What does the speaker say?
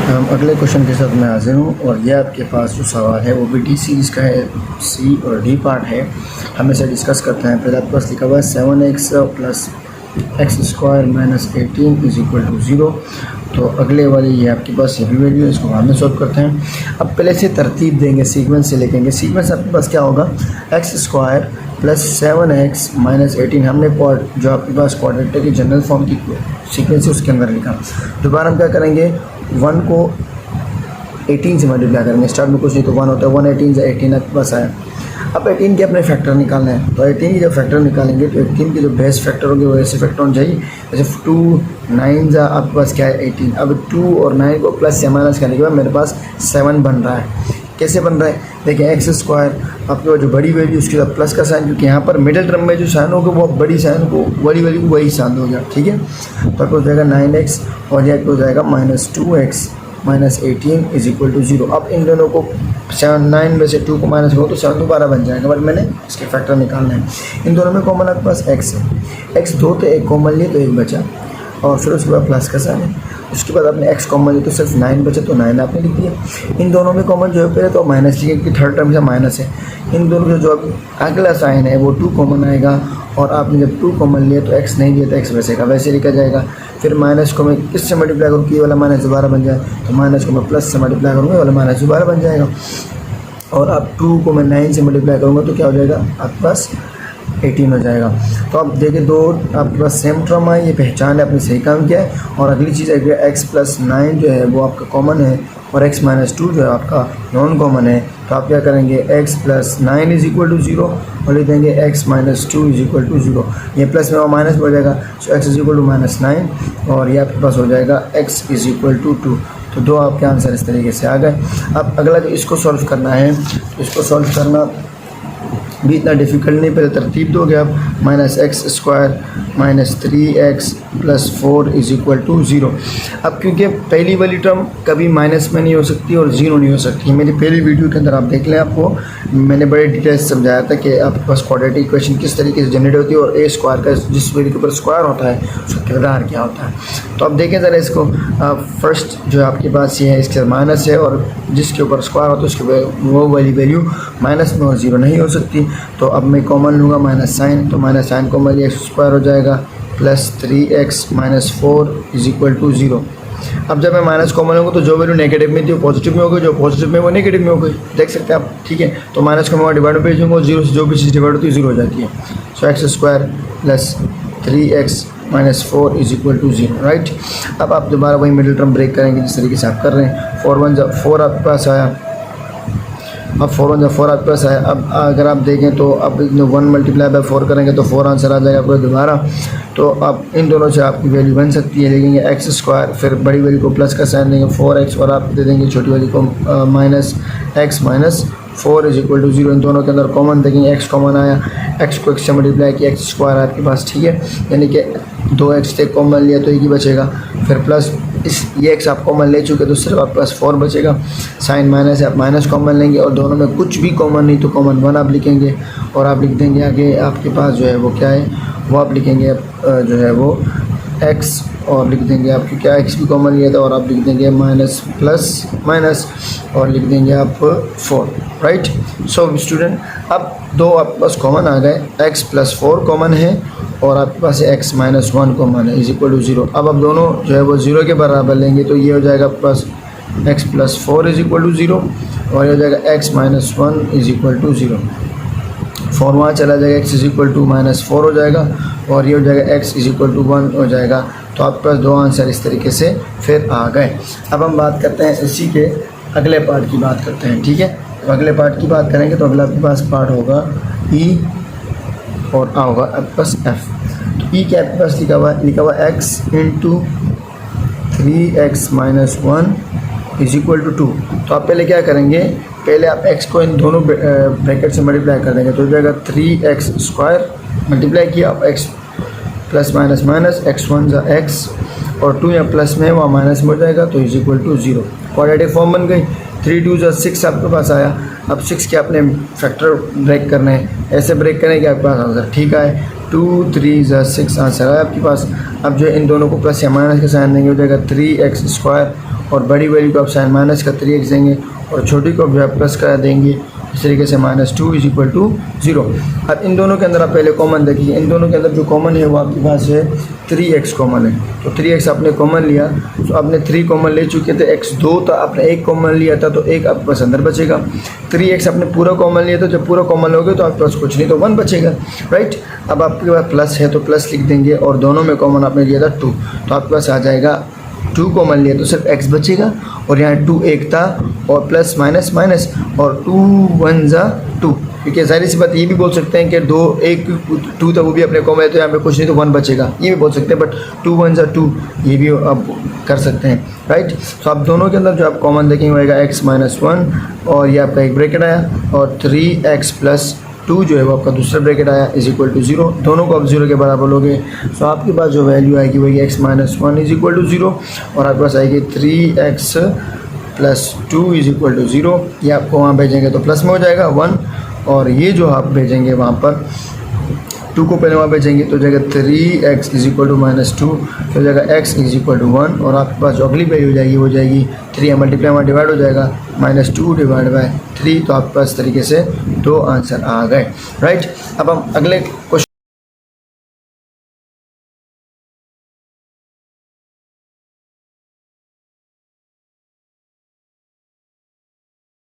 हम अगले क्वेश्चन के साथ मैं हाजिर हूँ और यह आपके पास जो सवाल है वो भी डी सीरीज़ का है। सी और डी पार्ट है, हम इसे डिस्कस करते हैं। पहले आपके पास लिखा हुआ है 7x plus x square minus 18 is equal to 0। तो अगले वाली ये आपके पास ये भी वैल्यू है, इसको बाद में सॉल्व करते हैं। अब पहले से तरतीब देंगे, सीक्वेंस से लिखेंगे। सीक्वेंस आपके पास क्या होगा, x square plus 7x minus 18। हमने जो आपके पास क्वाड्रेटिक की जनरल फॉर्म की सीक्वेंस है उसके अंदर लिखा। दोबारा हम क्या करेंगे, 1 को 18 से मल्टीप्लाई करेंगे। स्टार्ट में कुछ नहीं तो 1 होता है, 1 18 से 18 आपके पास आया। अब 18 के अपने फैक्टर निकालने हैं, तो 18 के जब फैक्टर निकालेंगे तो 18 के जो बेस्ट फैक्टर होंगे वो ऐसे फैक्टर होने चाहिए। जैसे 2 9 आपके पास क्या है 18। अब 2 और 9 को प्लस या माइनस करने के बाद मेरे पास 7 बन रहा है। कैसे बन रहा है, देखिए एक्स स्क्वायर आपके पास जो बड़ी वैल्यू उसके बाद प्लस का साइन, क्योंकि यहाँ पर मिडिल टर्म में जो साइन होगा वो बड़ी साइन को बड़ी वैल्यू को वही साइन हो गया, ठीक है। तो आपको हो जाएगा 9x और यह हो जाएगा -2x minus 18 is equal to 0। अब इन दोनों को 9 में से 2 को माइनस करो तो 7 दोबारा बन जाएगा, बट मैंने इसके फैक्टर निकालना है। इन दोनों में कॉमन आपके पास x है, x 2 थे, एक कॉमन लिए तो 1 बचा, और फिर उसके बाद प्लस का साइन है। उसके बाद आपने x कॉमन लिया तो सिर्फ 9 बचे, तो 9 आपने लिख दिया। इन दोनों में कॉमन जो है पहले तो माइनस लिखे क्योंकि थर्ड टर्म से माइनस है। इन दोनों में जो अगला साइन है वो 2 कॉमन आएगा, और आपने जब 2 कॉमन लिया तो x नहीं लिया तो x बचेगा, वैसे लिखा जाएगा। फिर माइनस को मैं किससे मल्टीप्लाई करूँ कि ये वाला माइनस दोबारा बन जाए, तो माइनस को मैं प्लस से मल्टीप्लाई करूँगा, ये वाला माइनस दोबारा बन जाएगा। और अब 2 को मैं 9 से मल्टीप्लाई करूँगा तो क्या हो जाएगा, आपके पास 18 हो जाएगा। तो अब देखिए दो आपके पास सेम टर्म है, ये पहचान है, आपने सही काम किया है। और अगली चीज़ है x प्लस 9 जो है वो आपका कॉमन है, और x माइनस 2 जो है आपका नॉन कॉमन है। तो आप क्या करेंगे, x plus 9 is equal to 0 और लिख देंगे x minus 2 is equal to 0। ये प्लस में माइनस हो जाएगा, so x is equal to -9 और ये आपके पास हो जाएगा x इज इक्वल टू 2। तो दो आपके आंसर इस तरीके से आ गए। अब अगला जो इसको सॉल्व करना है, इसको सॉल्व करना भी इतना डिफ़िकल्ट नहीं, पहले तरतीब दोगे आप। -x square minus 3x plus 4 is equal to 0। अब क्योंकि पहली वाली टर्म कभी माइनस में नहीं हो सकती और 0 नहीं हो सकती, मेरी पहली वीडियो के अंदर आप देख लें, आपको मैंने बड़े डिटेल्स समझाया था कि आपके पास क्वाड्रेटिक इक्वेशन किस तरीके से जनरेट होती है और ए स्क्वायर का जिस वैल्यू के ऊपर स्क्वायर होता है उसका किरदार क्या होता है। तो अब देखें ज़रा इसको, फर्स्ट जो आपके पास ये है इसके माइनस है, और जिसके ऊपर स्क्वायर होता है उसके वो वाली वैल्यू माइनस में और 0 नहीं हो सकती। तो अब मैं कॉमन लूँगा माइनस साइन, तो माइनस साइन कॉमन लिया x स्क्वायर हो जाएगा plus 3x minus 4 is equal to 0। अब जब मैं माइनस कॉमन लूँगा तो जो वैल्यू नेगेटिव में थी वो पॉजिटिव में हो गई, जो पॉजिटिव में वो नेगेटिव में हो गई, देख सकते हैं आप, ठीक है। तो माइनस को मैं डिवाइड में भेजूँगा और 0 से जो भी चीज़ डिवाइड होती है 0 हो जाती है। So x square plus 3x minus 4 is equal to 0, right. अब आप दोबारा वही मिडिल टर्म ब्रेक करेंगे जिस तरीके से आप कर रहे हैं। 4 1 4 आपके पास आया, अब 4 1 4 आपके पास आया। अब अगर आप देखें तो अब 1 मल्टीप्लाई बाय 4 करेंगे तो 4 आंसर आ जाएगा आपको दोबारा। तो अब इन दोनों से आपकी वैल्यू बन सकती है, लेकिन एक्स स्क्वायर फिर बड़ी वैल्यू को प्लस का साइन देंगे 4x, और आप दे देंगे छोटी वैल्यू को minus x minus 4 is equal to 0। इन दोनों के अंदर कॉमन देखेंगे, x कॉमन आया, x को x से मल्टीप्लाई किया, एक्स स्क्वायर आपके पास, ठीक है। यानी कि 2x से कॉमन लिया तो एक ही बचेगा, फिर प्लस ये x आप कॉमन ले चुके तो सिर्फ आपके पास 4 बचेगा। साइन माइनस है, आप माइनस कॉमन लेंगे, और दोनों में कुछ भी कॉमन नहीं तो कॉमन 1 आप लिखेंगे, और आप लिख देंगे आगे आपके पास जो है वो क्या है, वो आप लिखेंगे जो है वो x, और लिख देंगे आप क्या x भी कॉमन लिया था, और आप लिख देंगे माइनस प्लस माइनस, और लिख देंगे आप 4, राइट। सो स्टूडेंट अब दो आपके पास कॉमन आ गए, x प्लस 4 कॉमन है और आपके पास x माइनस 1 कॉमन है इज इक्वल टू 0। अब आप दोनों जो है वो 0 के बराबर लेंगे तो ये हो जाएगा आपके पास x plus 4 is equal to 0, और ये हो जाएगा x minus 1 is equal to 0। 4 वहाँ चला जाएगा, x is equal to minus 4 हो जाएगा, और ये हो जाएगा x इज इक्वल टू 1 हो जाएगा। तो आपके पास दो आंसर इस तरीके से फिर आ गए। अब हम बात करते हैं इसी के अगले पार्ट की बात करते हैं, ठीक है। तो अगले पार्ट की बात करेंगे तो अगला आपके पास पार्ट होगा e और आ होगा आपके पास f। तो e के आपके पास लिखा हुआ x into 3x minus 1 is equal to 2। तो आप पहले क्या करेंगे, पहले आप x को इन दोनों ब्रैकेट से मल्टीप्लाई कर देंगे तो हो जाएगा 3x स्क्वायर, मल्टीप्लाई किया आप x plus minus minus x1 जा x, और 2 या प्लस में वहाँ माइनस में हो जाएगा तो is equal to 0। Quadratic form बन गई। 3 2 जा 6 आपके पास आया। अब 6 के अपने फैक्टर ब्रेक करने हैं, ऐसे ब्रेक करें कि आपके पास आंसर ठीक आए। 2 3 ज़ा 6 आंसर है आपके पास। अब जो इन दोनों को प्लस या माइनस का साइन देंगे हो जाएगा 3x² और बड़ी वैल्यू को आप साइन माइनस का 3x देंगे और छोटी को जो है प्लस का देंगे। इस तरीके से -2 = 0। अब इन दोनों के अंदर आप पहले कॉमन देखिए, इन दोनों के अंदर जो कॉमन है वो आपके पास है 3x कॉमन है, तो 3x आपने कॉमन लिया, तो आपने 3 कॉमन ले चुके थे, x 2 था, आपने 1 कॉमन लिया था तो 1 आपके पास अंदर बचेगा। 3x आपने पूरा कॉमन लिया था, जब पूरा कॉमन लोगे तो आपके पास कुछ नहीं तो 1 बचेगा, राइट। अब आपके पास प्लस है तो प्लस लिख देंगे और दोनों में कॉमन आपने लिया था 2, तो आपके पास आ जाएगा 2 कॉमन लिया तो सिर्फ x बचेगा और यहाँ 2 1 था और प्लस माइनस माइनस और 2 1 ज़ा 2। ठीक है, जाहिर सी बात ये भी बोल सकते हैं कि 2 1 2 था वो भी अपने कॉमन है तो यहाँ पे कुछ नहीं तो 1 बचेगा, ये भी बोल सकते हैं, बट 2 1 ज़ा 2 ये भी आप कर सकते हैं, राइट। तो आप दोनों के अंदर जो आप कॉमन देखेंगे होगा x - 1 और ये आपका एक ब्रैकेट आया और 3x + 2 जो है वो आपका दूसरा ब्रैकेट आया = 0। दोनों को आप 0 के बराबर लोगे तो आपके पास जो वैल्यू आएगी वही x - 1 = 0 और आपके पास आएगी 3x + 2 = 0। ये आपको वहाँ भेजेंगे तो प्लस में हो जाएगा 1 और ये जो आप भेजेंगे वहाँ पर 2 को पहले वहाँ भेजेंगे तो जाएगा 3x = -2 तो जाएगा x = 1 और आपके पास जो अगली वैल्यू हो जाएगी वो जाएगी 3 मल्टीप्लाई में डिवाइड हो जाएगा -2/3। तो आपके पास तरीके से 2 आंसर आ गए, राइट। अब हम अगले क्वेश्चन